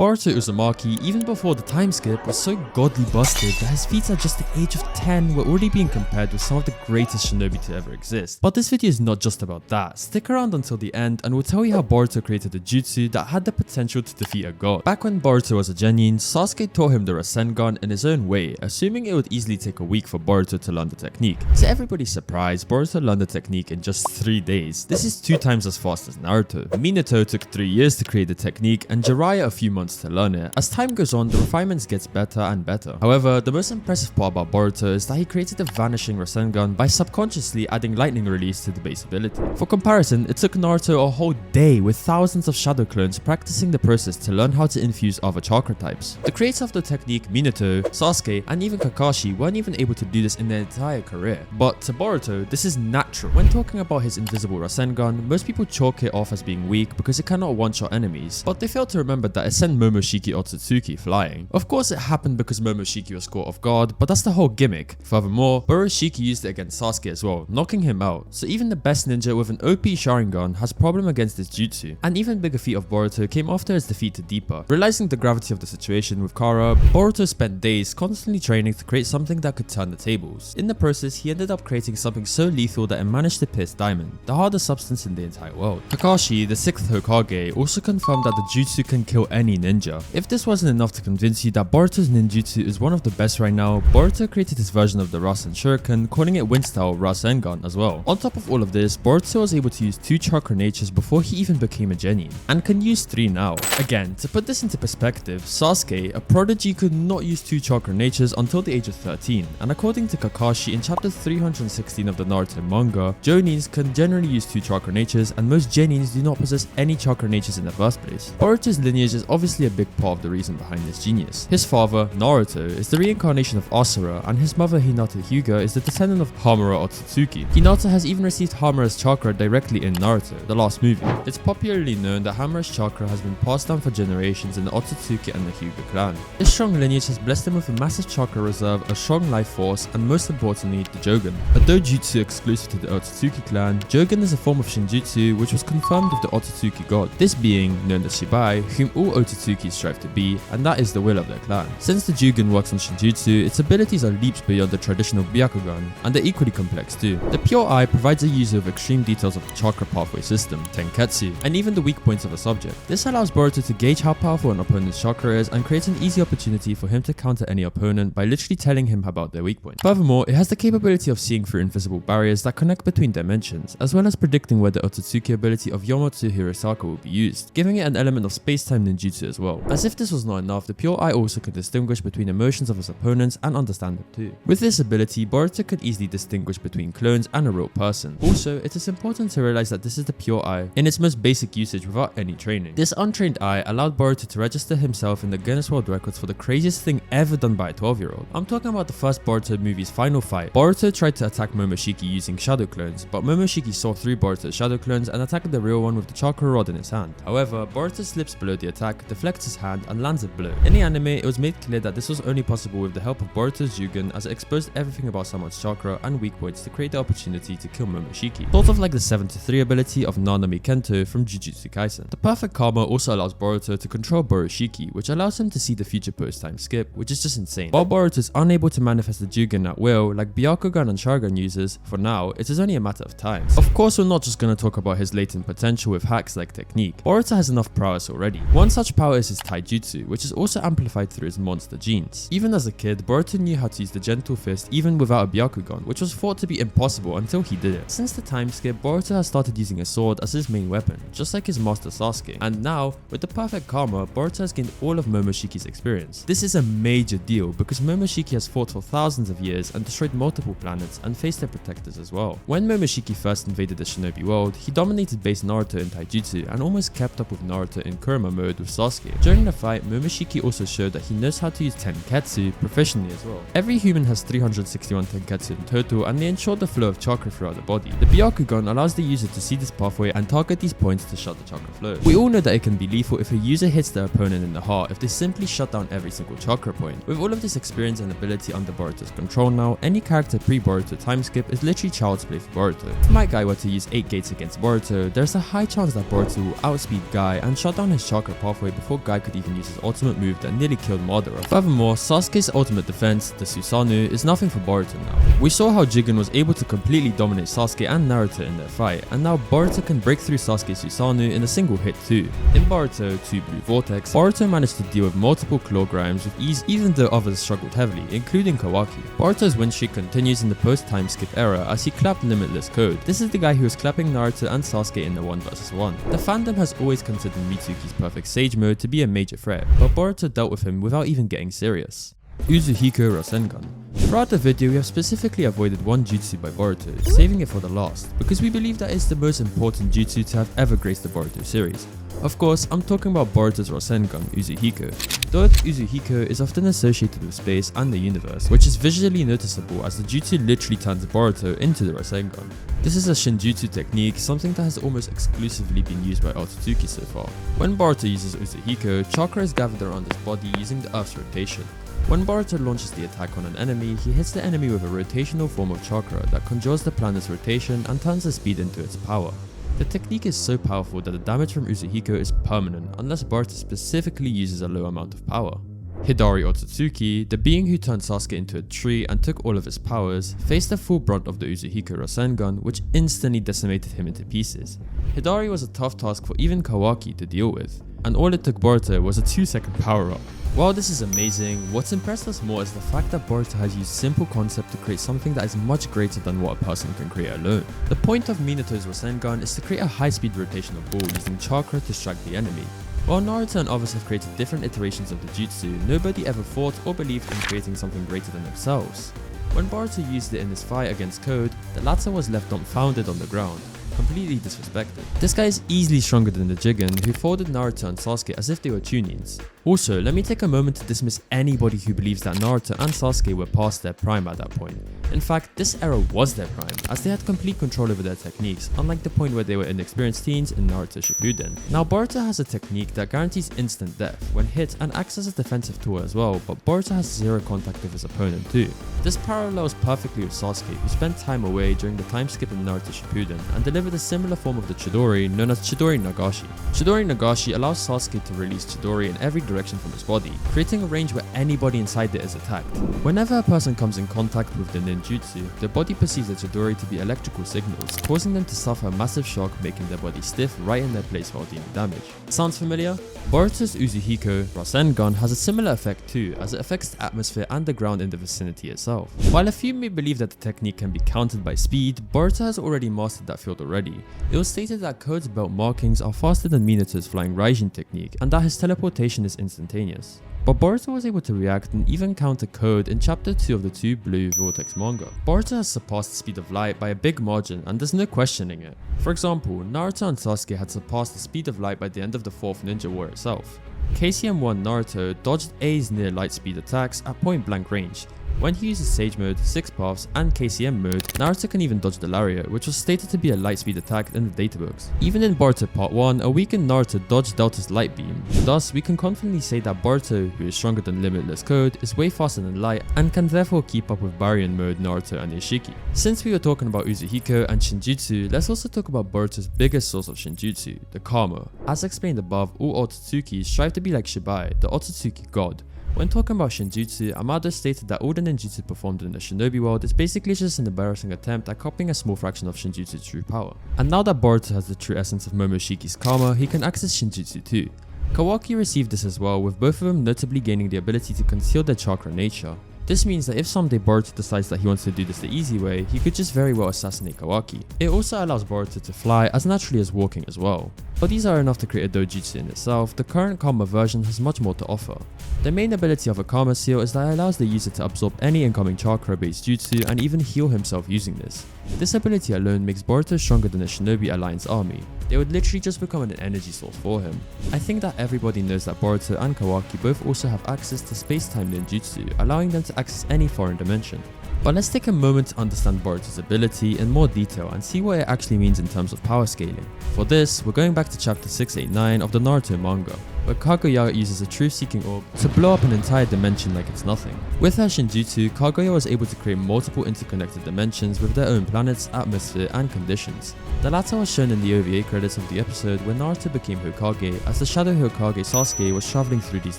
Boruto Uzumaki, even before the time skip, was so godly busted that his feats at just the age of 10 were already being compared with some of the greatest shinobi to ever exist. But this video is not just about that. Stick around until the end and we'll tell you how Boruto created a jutsu that had the potential to defeat a god. Back when Boruto was a Genin, Sasuke taught him the Rasengan in his own way, assuming it would easily take a week for Boruto to learn the technique. To everybody's surprise, Boruto learned the technique in just 3 days. This is 2 times as fast as Naruto. Minato took 3 years to create the technique and Jiraiya a few months to learn it. As time goes on, the refinements gets better and better. However, the most impressive part about Boruto is that he created the vanishing Rasengan by subconsciously adding lightning release to the base ability. For comparison, it took Naruto a whole day with thousands of shadow clones practicing the process to learn how to infuse other chakra types. The creator of the technique, Minato, Sasuke, and even Kakashi weren't even able to do this in their entire career. But to Boruto, this is natural. When talking about his invisible Rasengan, most people chalk it off as being weak because it cannot one-shot enemies, but they fail to remember that it sent Momoshiki Otsutsuki flying. Of course it happened because Momoshiki was caught off guard, but that's the whole gimmick. Furthermore, Boroshiki used it against Sasuke as well, knocking him out, so even the best ninja with an OP Sharingan has a problem against this jutsu. An even bigger feat of Boruto came after his defeat to Deepa. Realizing the gravity of the situation with Kara, Boruto spent days constantly training to create something that could turn the tables. In the process, he ended up creating something so lethal that it managed to pierce Diamond, the hardest substance in the entire world. Kakashi, the 6th Hokage, also confirmed that the jutsu can kill any ninja. If this wasn't enough to convince you that Boruto's ninjutsu is one of the best right now, Boruto created his version of the Rasen Shuriken, calling it Wind-style Rasengan as well. On top of all of this, Boruto was able to use 2 chakra natures before he even became a Genin, and can use 3 now. Again, to put this into perspective, Sasuke, a prodigy, could not use 2 chakra natures until the age of 13, and according to Kakashi in chapter 316 of the Naruto manga, Jonins can generally use 2 chakra natures, and most Genins do not possess any chakra natures in the first place. Boruto's lineage is obviously a big part of the reason behind this genius. His father, Naruto, is the reincarnation of Asura, and his mother, Hinata Hyuga, is the descendant of Hamura Otsutsuki. Hinata has even received Hamura's chakra directly in Naruto, the last movie. It's popularly known that Hamura's chakra has been passed down for generations in the Otsutsuki and the Hyuga clan. This strong lineage has blessed him with a massive chakra reserve, a strong life force, and most importantly, the Jogen. A dojutsu exclusive to the Otsutsuki clan, Jogen is a form of Shinjutsu which was confirmed with the Otsutsuki god, this being known as Shibai, whom all Otsutsuki strive to be, and that is the will of their clan. Since the Jogen works on Shinjutsu, its abilities are leaps beyond the traditional Byakugan, and they're equally complex too. The Pure Eye provides a user with extreme details of the chakra pathway system, Tenketsu, and even the weak points of a subject. This allows Boruto to gauge how powerful an opponent's chakra is and creates an easy opportunity for him to counter any opponent by literally telling him about their weak points. Furthermore, it has the capability of seeing through invisible barriers that connect between dimensions, as well as predicting where the Otsutsuki ability of Yomotsu Hirosaka will be used, giving it an element of space-time ninjutsu as well. As if this was not enough, the Pure Eye also can distinguish between emotions of his opponents and understand them too. With this ability, Boruto could easily distinguish between clones and a real person. Also, it is important to realize that this is the Pure Eye in its most basic usage without any training. This untrained eye allowed Boruto to register himself in the Guinness World Records for the craziest thing ever done by a 12-year-old. I'm talking about the first Boruto movie's final fight. Boruto tried to attack Momoshiki using shadow clones, but Momoshiki saw through Boruto's shadow clones and attacked the real one with the chakra rod in his hand. However, Boruto slips below the attack, deflects his hand, and lands a blow. In the anime, it was made clear that this was only possible with the help of Boruto's Jugen, as it exposed everything about someone's chakra and weak points to create the opportunity to kill Momoshiki. Sort of like the 7-3 ability of Nanami Kento from Jujutsu Kaisen. The perfect karma also allows Boruto to control Boroshiki, which allows him to see the future post-time skip, which is just insane. While Boruto is unable to manifest the Jugen at will, like Byakugan and Sharingan users, for now, it is only a matter of time. Of course, we're not just going to talk about his latent potential with hacks like technique. Boruto has enough prowess already. One such power is his taijutsu, which is also amplified through his monster genes. Even as a kid, Boruto knew how to use the gentle fist even without a Byakugan, which was thought to be impossible until he did it. Since the time skip, Boruto has started using a sword as his main weapon, just like his master Sasuke. And now, with the perfect karma, Boruto has gained all of Momoshiki's experience. This is a major deal because Momoshiki has fought for thousands of years and destroyed multiple planets and faced their protectors as well. When Momoshiki first invaded the Shinobi world, he dominated base Naruto in taijutsu and almost kept up with Naruto in Kurama mode with Sasuke. During the fight, Momoshiki also showed that he knows how to use Tenketsu proficiently as well. Every human has 361 Tenketsu in total, and they ensure the flow of chakra throughout the body. The Byakugan allows the user to see this pathway and target these points to shut the chakra flow. We all know that it can be lethal if a user hits their opponent in the heart if they simply shut down every single chakra point. With all of this experience and ability under Boruto's control now, any character pre-Boruto time skip is literally child's play for Boruto. If my guy were to use 8 gates against Boruto, there's a high chance that Boruto will outspeed Guy and shut down his chakra pathway before before Guy could even use his ultimate move that nearly killed Madara. Furthermore, Sasuke's ultimate defense, the Susanoo, is nothing for Boruto now. We saw how Jigen was able to completely dominate Sasuke and Naruto in their fight, and now Boruto can break through Sasuke's Susanoo in a single hit too. In Boruto 2 Blue Vortex, Boruto managed to deal with multiple claw grinds with ease even though others struggled heavily, including Kawaki. Boruto's win streak continues in the post-time skip era as he clapped Limitless Code. This is the guy who was clapping Naruto and Sasuke in the 1vs1. The fandom has always considered Mitsuki's perfect Sage mode to be a major threat, but Boruto dealt with him without even getting serious. Uzuhiko Rasengan. Throughout the video, we have specifically avoided one jutsu by Boruto, saving it for the last, because we believe that it's the most important jutsu to have ever graced the Boruto series. Of course, I'm talking about Boruto's Rasengan, Uzuhiko. Though Uzuhiko is often associated with space and the universe, which is visually noticeable as the jutsu literally turns Boruto into the Rasengan. This is a Shinjutsu technique, something that has almost exclusively been used by Otsutsuki so far. When Boruto uses Uzuhiko, chakra is gathered around his body using the Earth's rotation. When Boruto launches the attack on an enemy, he hits the enemy with a rotational form of chakra that conjures the planet's rotation and turns the speed into its power. The technique is so powerful that the damage from Uzuhiko is permanent unless Boruto specifically uses a low amount of power. Hidari Otsutsuki, the being who turned Sasuke into a tree and took all of his powers, faced the full brunt of the Uzuhiko Rasengan, which instantly decimated him into pieces. Hidari was a tough task for even Kawaki to deal with, and all it took Boruto was a 2-second power up. While this is amazing, what's impressed us more is the fact that Boruto has used simple concept to create something that is much greater than what a person can create alone. The point of Minato's Rasengan is to create a high-speed rotational ball using chakra to strike the enemy. While Naruto and others have created different iterations of the jutsu, nobody ever thought or believed in creating something greater than themselves. When Boruto used it in his fight against Code, the latter was left dumbfounded on the ground, completely disrespected. This guy is easily stronger than the Jigen, who folded Naruto and Sasuke as if they were Chunins. Also, let me take a moment to dismiss anybody who believes that Naruto and Sasuke were past their prime at that point. In fact, this era was their prime, as they had complete control over their techniques, unlike the point where they were inexperienced teens in Naruto Shippuden. Now, Boruto has a technique that guarantees instant death when hit and acts as a defensive tool as well, but Boruto has zero contact with his opponent too. This parallels perfectly with Sasuke, who spent time away during the time skip in Naruto Shippuden and delivered a similar form of the Chidori known as Chidori Nagashi. Chidori Nagashi allows Sasuke to release Chidori in every direction from his body, creating a range where anybody inside it is attacked. Whenever a person comes in contact with the ninjutsu, the body perceives the Chidori to be electrical signals, causing them to suffer a massive shock, making their body stiff right in their place while dealing damage. Sounds familiar? Boruto's Uzuhiko Rasengan has a similar effect too, as it affects the atmosphere and the ground in the vicinity itself. While a few may believe that the technique can be countered by speed, Boruto has already mastered that field already. It was stated that Code's belt markings are faster than Minato's flying Raijin technique, and that his teleportation is instantaneous. But Boruto was able to react and even counter Code in chapter 2 of the 2 Blue Vortex manga. Boruto has surpassed the speed of light by a big margin and there's no questioning it. For example, Naruto and Sasuke had surpassed the speed of light by the end of the 4th Ninja War itself. KCM1 Naruto dodged A's near light speed attacks at point blank range. When he uses Sage Mode, 6 Paths, and KCM mode, Naruto can even dodge the Lariat, which was stated to be a light speed attack in the databooks. Even in Boruto Part 1, a weakened Naruto dodged Delta's Light Beam. Thus, we can confidently say that Boruto, who is stronger than Limitless Code, is way faster than Light and can therefore keep up with Baryon mode Naruto and Ishiki. Since we were talking about Uzuhiko and Shinjutsu, let's also talk about Boruto's biggest source of Shinjutsu, the Karma. As explained above, all Otsutsuki strive to be like Shibai, the Otsutsuki god. When talking about Shinjutsu, Amado stated that all the ninjutsu performed in the Shinobi world is basically just an embarrassing attempt at copying a small fraction of Shinjutsu's true power. And now that Boruto has the true essence of Momoshiki's Karma, he can access Shinjutsu too. Kawaki received this as well, with both of them notably gaining the ability to conceal their chakra nature. This means that if someday Boruto decides that he wants to do this the easy way, he could just very well assassinate Kawaki. It also allows Boruto to fly as naturally as walking as well. But these are enough to create a dojutsu in itself. The current Karma version has much more to offer. The main ability of a Karma seal is that it allows the user to absorb any incoming chakra based jutsu and even heal himself using this. This ability alone makes Boruto stronger than the Shinobi Alliance army. They would literally just become an energy source for him. I think that everybody knows that Boruto and Kawaki both also have access to space-time ninjutsu, allowing them to access any foreign dimension. But let's take a moment to understand Boruto's ability in more detail and see what it actually means in terms of power scaling. For this, we're going back to chapter 689 of the Naruto manga, where Kaguya uses a truth-seeking orb to blow up an entire dimension like it's nothing. With her Shinjutsu, Kaguya was able to create multiple interconnected dimensions with their own planets, atmosphere, and conditions. The latter was shown in the OVA credits of the episode when Naruto became Hokage, as the Shadow Hokage Sasuke was traveling through these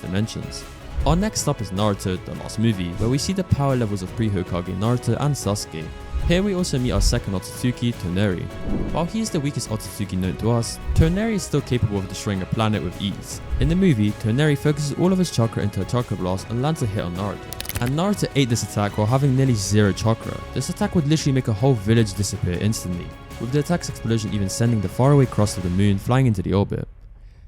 dimensions. Our next stop is Naruto, the last movie, where we see the power levels of pre-Hokage Naruto and Sasuke. Here we also meet our second Otsutsuki, Toneri. While he is the weakest Otsutsuki known to us, Toneri is still capable of destroying a planet with ease. In the movie, Toneri focuses all of his chakra into a chakra blast and lands a hit on Naruto. And Naruto ate this attack while having nearly zero chakra. This attack would literally make a whole village disappear instantly, with the attack's explosion even sending the faraway crust of the moon flying into the orbit.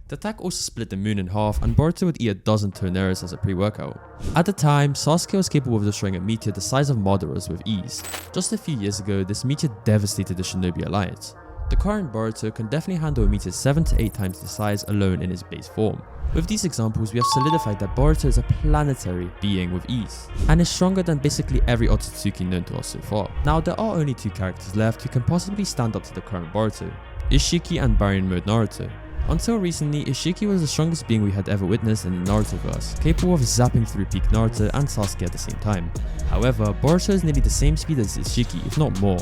The attack also split the moon in half, and Boruto would eat a dozen Toneris as a pre-workout. At the time, Sasuke was capable of destroying a meteor the size of Madara's with ease. Just a few years ago, this meteor devastated the Shinobi Alliance. The current Boruto can definitely handle a meteor 7 to 8 times the size alone in his base form. With these examples, we have solidified that Boruto is a planetary being with ease, and is stronger than basically every Otsutsuki known to us so far. Now, there are only 2 characters left who can possibly stand up to the current Boruto: Ishiki and Baryon Mode Naruto. Until recently, Ishiki was the strongest being we had ever witnessed in the Narutoverse, capable of zapping through peak Naruto and Sasuke at the same time. However, Boruto is nearly the same speed as Ishiki, if not more.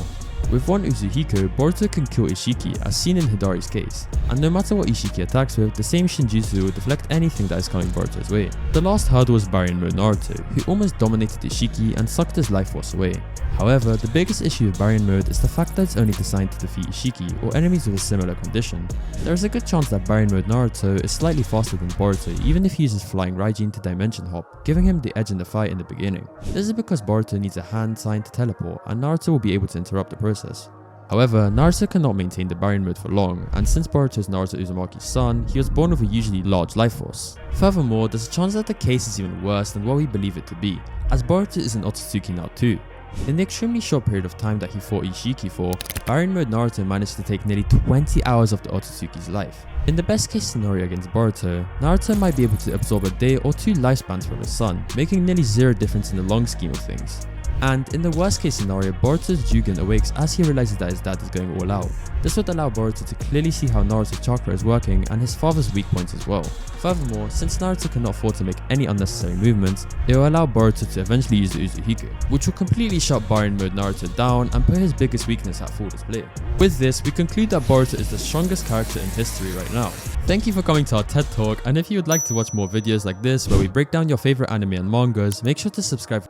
With one Uzuhiko, Boruto can kill Ishiki, as seen in Hidari's case, and no matter what Ishiki attacks with, the same Shinjutsu will deflect anything that is coming Boruto's way. The last hurdle was Baryon Mode Naruto, who almost dominated Ishiki and sucked his life force away. However, the biggest issue with Baryon Mode is the fact that it's only designed to defeat Ishiki or enemies with a similar condition. There is a good chance that Baryon Mode Naruto is slightly faster than Boruto, even if he uses Flying Raijin to Dimension Hop, giving him the edge in the fight in the beginning. This is because Boruto needs a hand sign to teleport, and Naruto will be able to interrupt the process. However, Naruto cannot maintain the Baryon Mode for long, and since Boruto is Naruto Uzumaki's son, he was born with a usually large life force. Furthermore, there's a chance that the case is even worse than what we believe it to be, as Boruto is an Otsutsuki now too. In the extremely short period of time that he fought Ishiki for, Baryon Mode Naruto managed to take nearly 20 hours of the Otsutsuki's life. In the best case scenario against Boruto, Naruto might be able to absorb a day or 2 lifespans from his son, making nearly zero difference in the long scheme of things. And in the worst case scenario, Boruto's Jugen awakes as he realizes that his dad is going all out. This would allow Boruto to clearly see how Naruto's chakra is working and his father's weak points as well. Furthermore, since Naruto cannot afford to make any unnecessary movements, it will allow Boruto to eventually use the Uzuhiko, which will completely shut Baryon Mode Naruto down and put his biggest weakness at full display. With this, we conclude that Boruto is the strongest character in history right now. Thank you for coming to our TED Talk, and if you would like to watch more videos like this where we break down your favorite anime and mangas, make sure to subscribe.